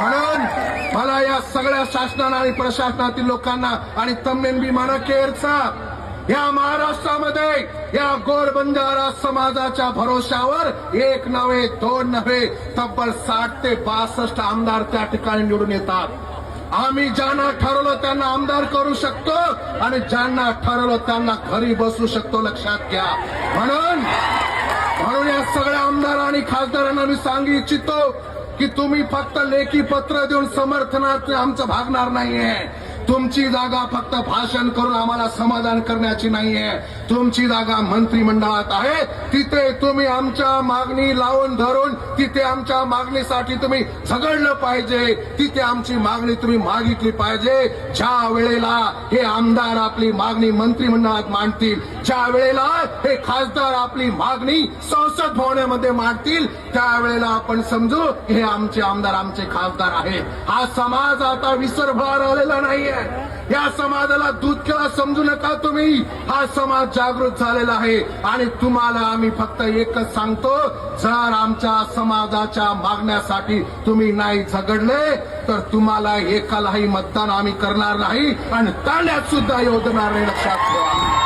म्हणून मला या सगळ्या शासनाला आणि प्रशासनातील लोकांना आणि तम्मेन विमान केअरचा या महाराष्ट्रामध्ये या गोर बंजारा समाजाच्या भरोशावर एक नव्हे दोन नव्हे तब्बल 60 ते 62 आमदार त्या ठिकाणी निवडून येतात। आम्ही ज्यांना ठरवलं त्यांना आमदार करू शकतो आणि ज्यांना ठरवलं त्यांना घरी बसू शकतो, लक्षात घ्या। म्हणून या सगळ्या आमदार आणि खासदारांना मी सांगू इच्छितो की तुम्ही फक्त लेखी पत्र देऊन समर्थनात आमचं भागणार नाहीये। तुमची जागा फक्त भाषण करून आम्हाला समाधान करण्याची नाहीये। तुमची जागा मंत्रिमंडळात आहे, तिथे तुम्ही आमच्या मागणी लावून धरून तिथे आमच्या मागणीसाठी तुम्ही झगडलं पाहिजे, तिथे आमची मागणी तुम्ही मागितली पाहिजे। ज्या वेळेला हे आमदार आपली मागणी मंत्रिमंडळात मांडतील, ज्या वेळेला हे खासदार आपली मागणी संसद भवनामध्ये मांडतील, त्यावेळेला आपण समजू हे आमचे आमदार आमचे खासदार आहेत। हा समाज आता विसरभर आलेला नाहीये। या समाजाला दूध केला समजू नका तुम्ही। हा समाज जागृत झालेला आहे आणि तुम्हाला आम्ही फक्त एकच सांगतो, जर आमच्या समाजाच्या मागण्यासाठी तुम्ही नाही झगडले तर तुम्हाला एकालाही मतदान आम्ही करणार नाही आणि ताल्यात सुद्धा योजणार नाही, लक्षात ठेवा।